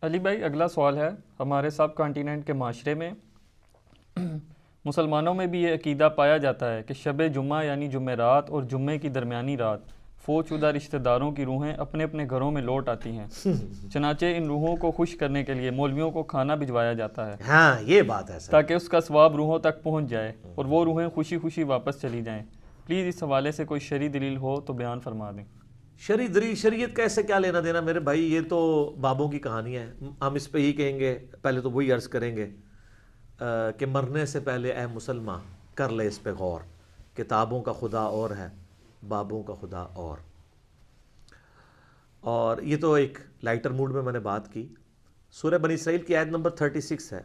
علی بھائی، اگلا سوال ہے، ہمارے سب کانٹیننٹ کے معاشرے میں مسلمانوں میں بھی یہ عقیدہ پایا جاتا ہے کہ شب جمعہ یعنی جمعرات اور جمعے کی درمیانی رات فوت شدہ رشتہ داروں کی روحیں اپنے اپنے گھروں میں لوٹ آتی ہیں۔ چنانچہ ان روحوں کو خوش کرنے کے لیے مولویوں کو کھانا بھجوایا جاتا ہے ہاں یہ بات ہے سر، تاکہ اس کا ثواب روحوں تک پہنچ جائے اور وہ روحیں خوشی خوشی واپس چلی جائیں۔ پلیز اس حوالے سے کوئی شرعی دلیل ہو تو بیان فرما دیں۔ شریعت کا ایسے کیا لینا دینا میرے بھائی، یہ تو بابوں کی کہانی ہے۔ ہم اس پہ ہی کہیں گے، پہلے تو وہی عرض کریں گے کہ مرنے سے پہلے اے مسلمان کر لے اس پہ غور، کتابوں کا خدا اور ہے، بابوں کا خدا اور یہ تو ایک لائٹر موڈ میں نے بات کی۔ سورہ بنی اسرائیل کی آیت نمبر 36 ہے،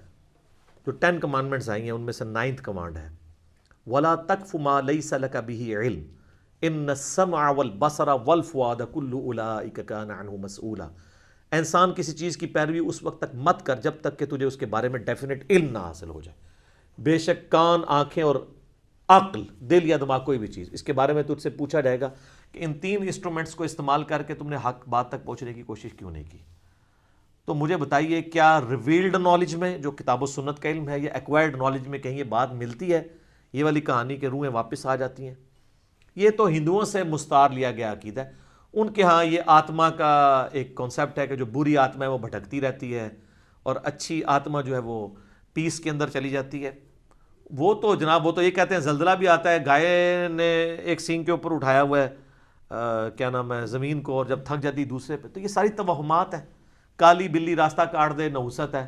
جو 10 کمانڈمنٹس آئی ہیں ان میں سے 9th کمانڈ ہے، وَلَا تَقْفُ مَا لَيْسَ لَكَ بِهِ عِلْمٌ ان السمع والبصر والفؤاد كل اولئک کان عنہ مسئولا۔ انسان کسی چیز کی پیروی اس وقت تک مت کر جب تک کہ تجھے اس کے بارے میں ڈیفینٹ علم نہ حاصل ہو جائے۔ بے شک کان، آنکھیں اور عقل، دل یا دماغ، کوئی بھی چیز، اس کے بارے میں تجھ سے پوچھا جائے گا کہ ان 3 انسٹرومنٹس کو استعمال کر کے تم نے حق بات تک پہنچنے کی کوشش کیوں نہیں کی۔ تو مجھے بتائیے، کیا ریویلڈ نالج میں جو کتاب و سنت کا علم ہے یا ایکوائرڈ نالج میں کہیں یہ بات ملتی ہے، یہ والی کہانی کہ روحیں واپس آ جاتی ہیں؟ یہ تو ہندوؤں سے مستعار لیا گیا عقیدہ ہے۔ ان کے ہاں یہ آتما کا ایک کانسیپٹ ہے کہ جو بری آتما ہے وہ بھٹکتی رہتی ہے اور اچھی آتما جو ہے وہ پیس کے اندر چلی جاتی ہے۔ وہ تو جناب، وہ تو یہ کہتے ہیں زلزلہ بھی آتا ہے، گائے نے ایک سینگ کے اوپر اٹھایا ہوا ہے کیا نام ہے زمین کو، اور جب تھک جاتی دوسرے پہ، تو یہ ساری توہمات ہیں۔ کالی بلی راستہ کاٹ دے، نحوست ہے،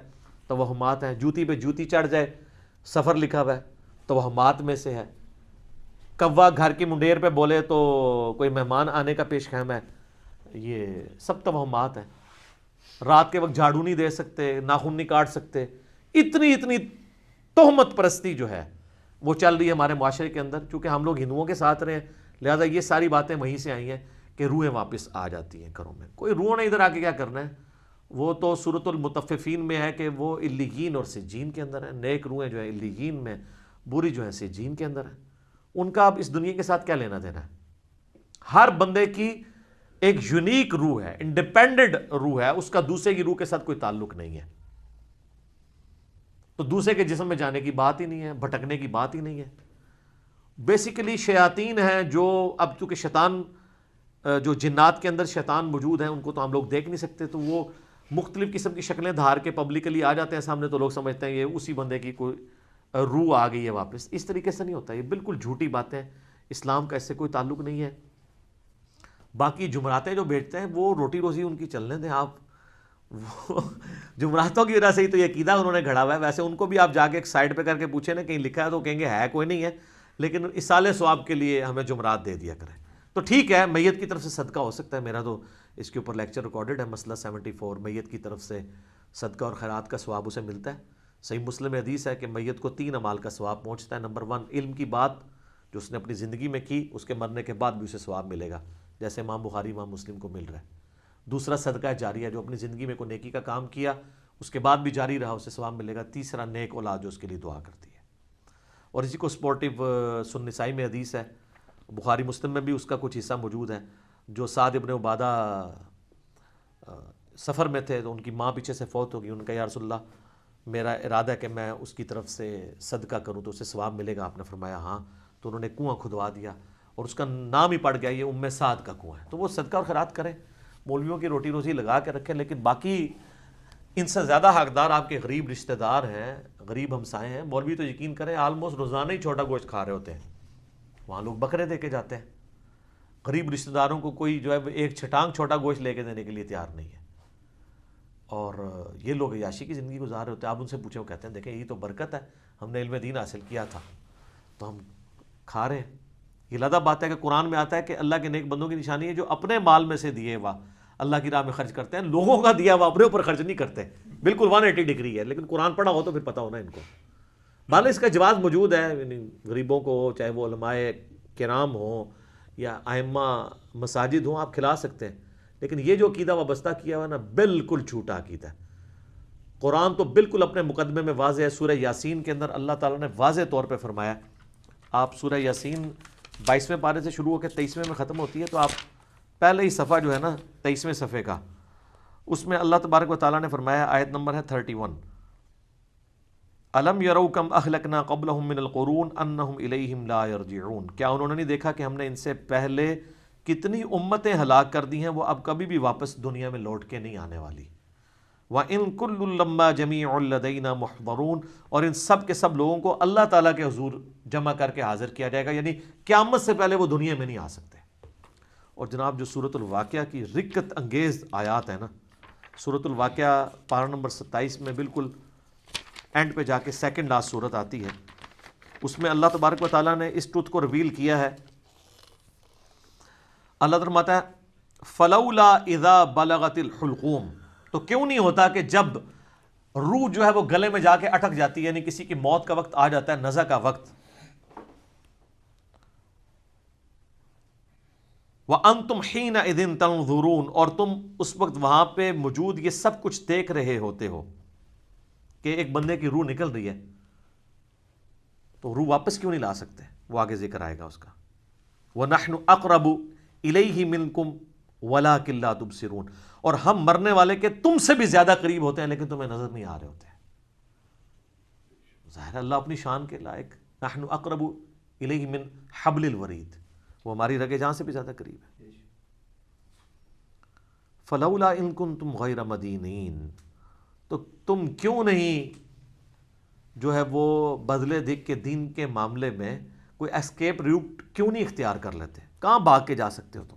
توہمات ہیں۔ جوتی پہ جوتی چڑھ جائے، سفر لکھا ہوا ہے، توہمات میں سے ہے۔ کوا گھر کی منڈیر پہ بولے تو کوئی مہمان آنے کا پیش خیم ہے، یہ سب توہمات ہیں۔ رات کے وقت جھاڑو نہیں دے سکتے، ناخن نہیں کاٹ سکتے، اتنی تہمت پرستی جو ہے وہ چل رہی ہے ہمارے معاشرے کے اندر۔ چونکہ ہم لوگ ہندوؤں کے ساتھ رہے ہیں، لہذا یہ ساری باتیں وہیں سے آئی ہیں کہ روحیں واپس آ جاتی ہیں گھروں میں۔ کوئی روح نے ادھر آ کے کیا کرنا ہے؟ وہ تو سورۃ المطففین میں ہے کہ وہ علیین اور سجین کے اندر ہے۔ نیک روحیں جو ہیں علیین میں، بری جو ہیں سجین کے اندر ہیں۔ ان کا اب اس دنیا کے ساتھ کیا لینا دینا ہے؟ ہر بندے کی ایک یونیک روح ہے، انڈیپینڈنٹ روح ہے، اس کا دوسرے کی روح کے ساتھ کوئی تعلق نہیں ہے۔ تو دوسرے کے جسم میں جانے کی بات ہی نہیں ہے، بھٹکنے کی بات ہی نہیں ہے۔ بیسیکلی شیاطین ہیں جو اب چونکہ شیطان جو جنات کے اندر شیطان موجود ہیں ان کو تو ہم لوگ دیکھ نہیں سکتے، تو وہ مختلف قسم کی شکلیں دھار کے پبلکلی آ جاتے ہیں سامنے، تو لوگ سمجھتے ہیں یہ اسی بندے کی کوئی روح آ گئی ہے واپس۔ اس طریقے سے نہیں ہوتا، یہ بالکل جھوٹی باتیں، اسلام کا اس سے کوئی تعلق نہیں ہے۔ باقی جمعراتیں جو بیچتے ہیں وہ روٹی روزی ان کی چلنے دیں آپ، وہ جمعراتوں کی وجہ سے ہی تو یہ عقیدہ انہوں نے گھڑا ہوا ہے۔ ویسے ان کو بھی آپ جا کے ایک سائڈ پہ کر کے پوچھیں نا کہیں لکھا ہے تو کہیں گے ہے کوئی نہیں ہے، لیکن اصالِ ثواب کے لیے ہمیں جمعرات دے دیا کریں۔ تو ٹھیک ہے، میت کی طرف سے صدقہ ہو سکتا ہے، میرا تو اس کے اوپر لیکچر ریکارڈڈ ہے، مسئلہ 74، میت کی طرف سے صدقہ اور خیرات کا ثواب اسے ملتا ہے۔ صحیح مسلم میں حدیث ہے کہ میت کو 3 اعمال کا ثواب پہنچتا ہے۔ نمبر 1، علم کی بات جو اس نے اپنی زندگی میں کی، اس کے مرنے کے بعد بھی اسے ثواب ملے گا، جیسے امام بخاری امام مسلم کو مل رہا ہے۔ دوسرا، صدقہ جاریہ، جو اپنی زندگی میں کوئی نیکی کا کام کیا اس کے بعد بھی جاری رہا، اسے ثواب ملے گا۔ تیسرا، نیک اولاد جو اس کے لیے دعا کرتی ہے۔ اور اسی کو سپورٹیو سنن نسائی میں حدیث ہے، بخاری مسلم میں بھی اس کا کچھ حصہ موجود ہے، جو سعد ابن عبادہ سفر میں تھے تو ان کی ماں پیچھے سے فوت ہو گئی، ان کا یا رسول اللہ میرا ارادہ ہے کہ میں اس کی طرف سے صدقہ کروں تو اسے ثواب ملے گا۔ آپ نے فرمایا ہاں، تو انہوں نے کنواں کھدوا دیا اور اس کا نام ہی پڑ گیا، یہ ام سعد کا کنواں ہے۔ تو وہ صدقہ اور خیرات کریں، مولویوں کی روٹی روزی لگا کے رکھیں، لیکن باقی ان سے زیادہ حقدار آپ کے غریب رشتہ دار ہیں، غریب ہمسائے ہیں۔ مولوی تو یقین کریں آلموسٹ روزانہ ہی چھوٹا گوشت کھا رہے ہوتے ہیں، وہاں لوگ بکرے دے کے جاتے ہیں۔ غریب رشتہ داروں کو کوئی جو ہے ایک چھٹانگ چھوٹا گوشت لے کے دینے کے لیے تیار نہیں ہے، اور یہ لوگ عیاشی کی زندگی گزار رہے ہوتے ہیں۔ آپ ان سے پوچھیں، وہ کہتے ہیں دیکھیں یہ تو برکت ہے، ہم نے علم دین حاصل کیا تھا تو ہم کھا رہے ہیں۔ یہ لادہ بات ہے کہ قرآن میں آتا ہے کہ اللہ کے نیک بندوں کی نشانی ہے جو اپنے مال میں سے دیے ہوا اللہ کی راہ میں خرچ کرتے ہیں، لوگوں کا دیا ہوا اپنے اوپر خرچ نہیں کرتے۔ بالکل 180 ڈگری ہے، لیکن قرآن پڑھا ہو تو پھر پتہ ہونا ان کو۔ بھالے اس کا جواز موجود ہے، یعنی غریبوں کو، چاہے وہ علماء کرام ہوں یا ائمہ مساجد ہوں، آپ کھلا سکتے ہیں، لیکن یہ جو عقیدہ وابستہ کیا ہوا نا، بالکل جھوٹا عقیدہ ہے۔ قرآن تو بالکل اپنے مقدمے میں واضح ہے۔ سورہ یاسین کے اندر اللہ تعالیٰ نے واضح طور پہ فرمایا، آپ سورہ یاسین 22ویں پارے سے شروع ہو کے 23ویں میں ختم ہوتی ہے، تو آپ پہلے ہی صفحہ جو ہے نا 23ویں صفحے کا، اس میں اللہ تبارک و تعالیٰ نے فرمایا، آیت نمبر ہے 31، الم یروا کم اہلکنا قبلہم من القرون انہم الیہم لا یرجعون، کیا انہوں نے نہیں دیکھا کہ ہم نے ان سے پہلے کتنی امتیں ہلاک کر دی ہیں، وہ اب کبھی بھی واپس دنیا میں لوٹ کے نہیں آنے والی۔ وَإِن كُلٌّ لَمَّا جَمِيعٌ لَدَيْنَا مُحْضَرُونَ، اور ان سب کے سب لوگوں کو اللہ تعالیٰ کے حضور جمع کر کے حاضر کیا جائے گا، یعنی قیامت سے پہلے وہ دنیا میں نہیں آ سکتے۔ اور جناب جو سورۃ الواقعہ کی رکت انگیز آیات ہیں نا، سورۃ الواقعہ پارہ نمبر 27 میں بالکل اینڈ پہ جا کے سیکنڈ لاسٹ سورت آتی ہے، اس میں اللہ تبارک و تعالیٰ نے اس ٹروتھ کو ریویل کیا ہے۔ اللہ فرماتا ہے فلولا اذا بلغت الحلقوم، تو کیوں نہیں ہوتا کہ جب روح جو ہے وہ گلے میں جا کے اٹک جاتی ہے، یعنی کسی کی موت کا وقت آ جاتا ہے، نزع کا وقت، وَأَنْتُمْ حِينَئِذٍ تَنْظُرُونَ، اور تم اس وقت وہاں پہ موجود یہ سب کچھ دیکھ رہے ہوتے ہو کہ ایک بندے کی روح نکل رہی ہے، تو روح واپس کیوں نہیں لا سکتے؟ وہ آگے ذکر آئے گا اس کا، وَنَحْنُ أَقْرَبُ إِلَيْهِ مِنْكُمْ وَلَكِنْ لَا تُبْصِرُونَ، اور ہم مرنے والے کے تم سے بھی زیادہ قریب ہوتے ہیں لیکن تمہیں نظر نہیں آ رہے ہوتے۔ ظاہر اللہ اپنی شان کے لائق، نحن اقرب الیہ من حبل الورید، وہ ہماری رگے جان سے بھی زیادہ قریب ہے۔ فلولا ان کنتم غیر مدینین، تو تم کیوں نہیں جو ہے وہ بدلے دکھ کے دین کے معاملے میں کوئی اسکیپ روٹ کیوں نہیں اختیار کر لیتے؟ کہاں بھاگ کے جا سکتے ہو تم؟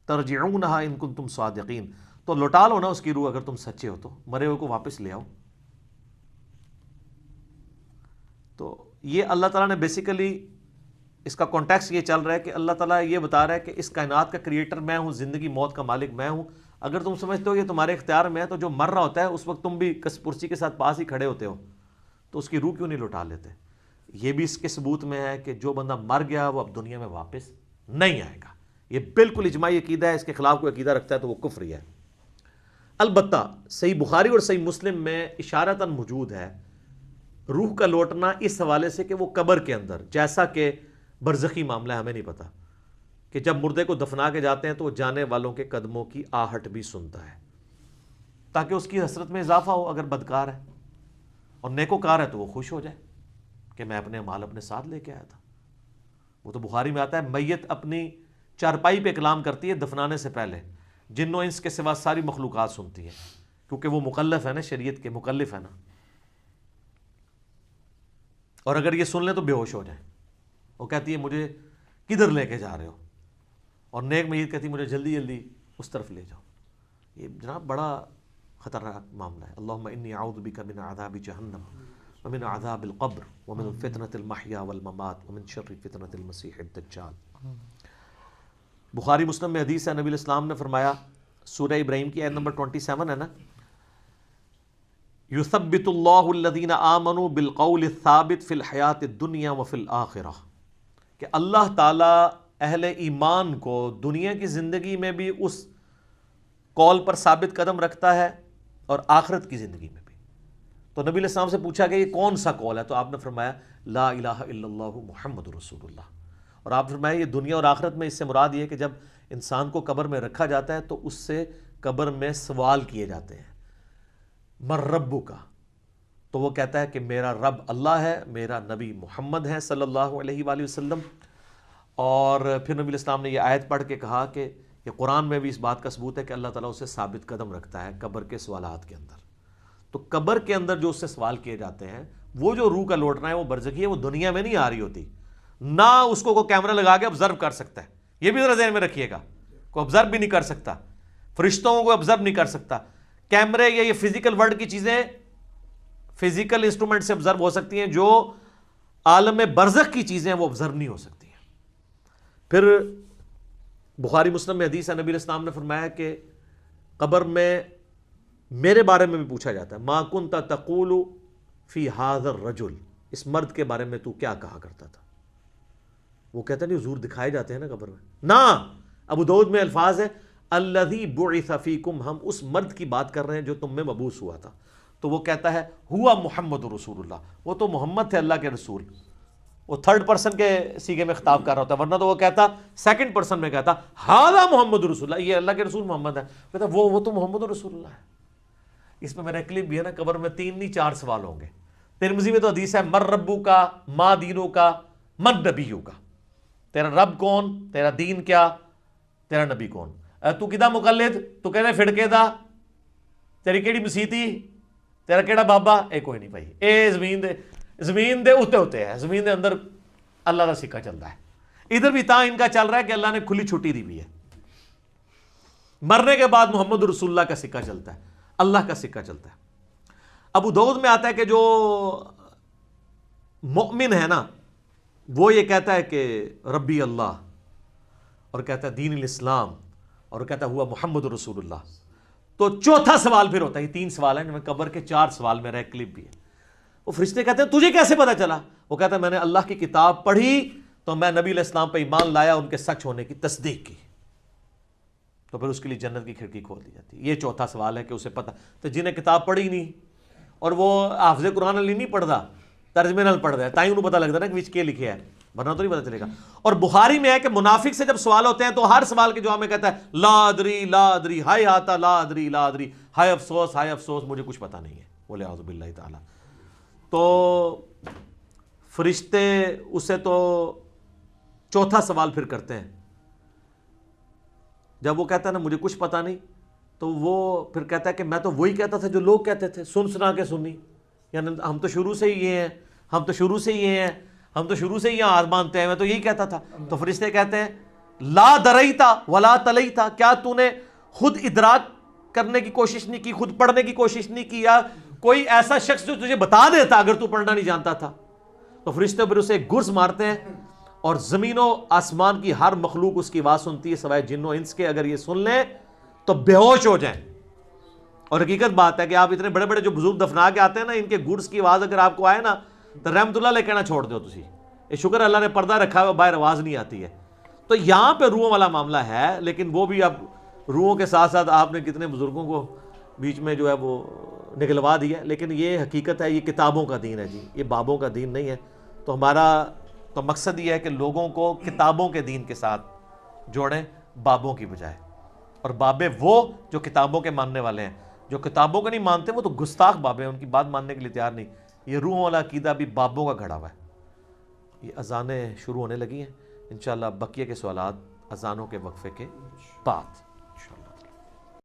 ترجعونہا ان کنتم صادقین، تو لوٹا لو نا اس کی روح اگر تم سچے ہو تو، مرے ہوئے کو واپس لے آؤ۔ تو یہ اللہ تعالیٰ نے بیسیکلی اس کا کانٹیکس یہ چل رہا ہے کہ اللہ تعالیٰ یہ بتا رہا ہے کہ اس کائنات کا کریٹر میں ہوں، زندگی موت کا مالک میں ہوں، اگر تم سمجھتے ہو یہ تمہارے اختیار میں ہے تو جو مر رہا ہوتا ہے اس وقت تم بھی کس پرسی کے ساتھ پاس ہی کھڑے ہوتے ہو، تو اس کی روح کیوں نہیں لوٹا لیتے؟ یہ بھی اس کے ثبوت میں ہے کہ جو بندہ مر گیا وہ اب دنیا میں واپس نہیں آئے گا، یہ بالکل اجماعی عقیدہ ہے، اس کے خلاف کوئی عقیدہ رکھتا ہے تو وہ کفری ہے۔ البتہ صحیح بخاری اور صحیح مسلم میں اشارتاً موجود ہے روح کا لوٹنا اس حوالے سے کہ وہ قبر کے اندر، جیسا کہ برزخی معاملہ ہے، ہمیں نہیں پتا، کہ جب مردے کو دفنا کے جاتے ہیں تو وہ جانے والوں کے قدموں کی آہٹ بھی سنتا ہے تاکہ اس کی حسرت میں اضافہ ہو اگر بدکار ہے، اور نیکوکار ہے تو وہ خوش ہو جائے کہ میں اپنے مال اپنے ساتھ لے کے آیا تھا۔ وہ تو بخاری میں آتا ہے میت اپنی چارپائی پہ کلام کرتی ہے دفنانے سے پہلے، جن و انس کے سوا ساری مخلوقات سنتی ہے، کیونکہ وہ مکلف ہے نا، شریعت کے مکلف ہے نا، اور اگر یہ سن لیں تو بے ہوش ہو جائیں۔ وہ کہتی ہے مجھے کدھر لے کے جا رہے ہو، اور نیک میت کہتی ہے مجھے جلدی جلدی اس طرف لے جاؤ۔ یہ جناب بڑا خطرناک معاملہ ہے۔ اللہم انی اعوذ بک من عذاب جہنم ومن عذاب القبر ومن فتنة المحیا والممات ومن شر فتنة المسیح الدجال۔ بخاری مسلم میں حدیث ہے، نبی الاسلام نے فرمایا، سورہ ابراہیم کی آیت نمبر 27 ہے نا، یثبت اللہ الذین آمنوا بالقول الثابت فی الحیات الدنیا وفی الآخرہ، کہ اللہ تعالیٰ اہل ایمان کو دنیا کی زندگی میں بھی اس قول پر ثابت قدم رکھتا ہے اور آخرت کی زندگی میں بھی۔ تو نبی علیہ السلام سے پوچھا کہ یہ کون سا قول ہے، تو آپ نے فرمایا لا الہ الا اللہ محمد رسول اللہ، اور آپ فرمایا یہ دنیا اور آخرت میں اس سے مراد یہ کہ جب انسان کو قبر میں رکھا جاتا ہے تو اس سے قبر میں سوال کیے جاتے ہیں، من ربو کا، تو وہ کہتا ہے کہ میرا رب اللہ ہے، میرا نبی محمد ہے صلی اللہ علیہ وآلہ وسلم۔ اور پھر نبی الاسلام نے یہ آیت پڑھ کے کہا کہ یہ قرآن میں بھی اس بات کا ثبوت ہے کہ اللہ تعالیٰ اسے ثابت قدم رکھتا ہے قبر کے سوالات کے اندر۔ تو قبر کے اندر جو اس سے سوال کیے جاتے ہیں، وہ جو روح کا لوٹنا ہے وہ برزخی ہے، وہ دنیا میں نہیں آ رہی ہوتی، نہ اس کو کوئی کیمرہ لگا کے آبزرو کر سکتا ہے، یہ بھی ذرا ذہن میں رکھیے گا، کوئی آبزرو بھی نہیں کر سکتا، فرشتوں کو آبزرو نہیں کر سکتا۔ کیمرے یا یہ فزیکل ورلڈ کی چیزیں فزیکل انسٹرومنٹ سے آبزرو ہو سکتی ہیں، جو عالم برزخ کی چیزیں وہ آبزرو نہیں ہو سکتی ہیں۔ پھر بخاری مسلم میں حدیث ہے، نبی علیہ السلام نے فرمایا کہ قبر میں میرے بارے میں بھی پوچھا جاتا ہے، ما کنت تقول فی ھذا الرجل، اس مرد کے بارے میں تو کیا کہا کرتا تھا؟ وہ کہتا نہیں حضور دکھائے جاتے ہیں نا قبر میں، نہ، ابو داؤد میں الفاظ ہے الذی بعث فیکم، ہم اس مرد کی بات کر رہے ہیں جو تم میں مبعوث ہوا تھا۔ تو وہ کہتا ہے ہوا محمد رسول اللہ، وہ تو محمد تھے اللہ کے رسول۔ وہ تھرڈ پرسن کے سیغے میں خطاب کر رہا ہوتا ہے، ورنہ تو وہ کہتا سیکنڈ پرسن میں کہتا ہذا محمد رسول اللہ، یہ اللہ کے رسول محمد ہے، کہتا وہ تو محمد رسول اللہ ہے۔ اس میں میرا کلپ بھی ہے نا، قبر میں 3 نہیں 4 سوال ہوں گے۔ ترمذی میں تو حدیث ہے مر ربو کا، ما دینو کا، من نبیو کا، تیرا رب کون، تیرا دین کیا، تیرا نبی کون، تو کدا مقلد، تو کہنے فڑکے دا، تیری کیڑی مسیتی، تیرا کیڑا بابا، اے کوئی نہیں بھائی، اے زمین دے اتے ہوتے ہیں، زمین دے اندر اللہ کا سکہ چلتا ہے۔ ادھر بھی ان کا چل رہا ہے کہ اللہ نے کھلی چھٹی دی بھی ہے، مرنے کے بعد محمد رسول اللہ کا سکہ چلتا ہے، اللہ کا سکہ چلتا ہے۔ ابو داؤد میں آتا ہے کہ جو مؤمن ہے نا وہ یہ کہتا ہے کہ ربی اللہ، اور کہتا ہے دین الاسلام، اور کہتا ہے ہوا محمد رسول اللہ۔ تو چوتھا سوال پھر ہوتا ہے، یہ 3 سوال ہیں، قبر کے 4 سوال میرا ایک کلپ بھی ہے۔ وہ فرشتے کہتے ہیں تجھے کیسے پتا چلا؟ وہ کہتا ہے میں نے اللہ کی کتاب پڑھی تو میں نبی علیہ السلام پہ ایمان لایا، ان کے سچ ہونے کی تصدیق کی، تو پھر اس کے لیے جنت کی کھڑکی کھول دی جاتی ہے۔ یہ چوتھا سوال ہے کہ اسے پتا، تو جنہیں کتاب پڑھی نہیں اور وہ حافظ قرآن علی نہیں پڑھتا، ترجمے نال پڑھ رہا ہے، تائیں انہوں پتہ لگتا ہے نا کہ وچ کے لکھے ہے، ورنہ تو نہیں پتہ چلے گا۔ اور بخاری میں ہے کہ منافق سے جب سوال ہوتے ہیں تو ہر سوال کے جواب میں کہتا ہے لا ادری لا ادری، ہائے آتا لا ادری لا ادری، ہائے افسوس مجھے کچھ پتہ نہیں ہے، بولے اعوذ باللہ تعالی۔ تو فرشتے اسے تو چوتھا سوال پھر کرتے ہیں، جب وہ کہتا ہے نا مجھے کچھ پتہ نہیں، تو وہ پھر کہتا ہے کہ میں تو وہی کہتا تھا جو لوگ کہتے تھے، سنا کے سنی، یعنی ہم تو شروع سے ہی یہ ہیں، ہم تو شروع سے ہی یہاں آج مانتے ہیں، میں تو یہی کہتا تھا۔ تو فرشتے کہتے ہیں لا دریتا ولا تلیتا، کیا تو نے خود ادراک کرنے کی کوشش نہیں کی، خود پڑھنے کی کوشش نہیں کی، یا کوئی ایسا شخص جو تجھے بتا دیتا اگر تو پڑھنا نہیں جانتا تھا؟ تو فرشتے پھر اسے گرز مارتے ہیں، اور زمین و آسمان کی ہر مخلوق اس کی آواز سنتی ہے سوائے جن و انس کے، اگر یہ سن لیں تو بے ہوش ہو جائیں۔ اور حقیقت بات ہے کہ آپ اتنے بڑے بڑے جو بزرگ دفنا کے آتے ہیں نا، ان کے گرز کی آواز اگر آپ کو آئے نا تو رحمت اللہ لے کہنا چھوڑ دو تسی، یہ شکر اللہ نے پردہ رکھا ہوا، باہر آواز نہیں آتی ہے۔ تو یہاں پہ روحوں والا معاملہ ہے، لیکن وہ بھی اب روحوں کے ساتھ ساتھ آپ نے کتنے بزرگوں کو بیچ میں جو ہے وہ نکلوا دیا، لیکن یہ حقیقت ہے، یہ کتابوں کا دین ہے جی، یہ بابوں کا دین نہیں ہے۔ تو ہمارا تو مقصد یہ ہے کہ لوگوں کو کتابوں کے دین کے ساتھ جوڑیں بابوں کی بجائے، اور بابے وہ جو کتابوں کے ماننے والے ہیں، جو کتابوں کو نہیں مانتے وہ تو گستاخ بابے ہیں، ان کی بات ماننے کے لیے تیار نہیں۔ یہ روحوں والا عقیدہ بھی بابوں کا گھڑا ہوا ہے۔ یہ اذانیں شروع ہونے لگی ہیں، انشاءاللہ بقیہ کے سوالات اذانوں کے وقفے کے بعد۔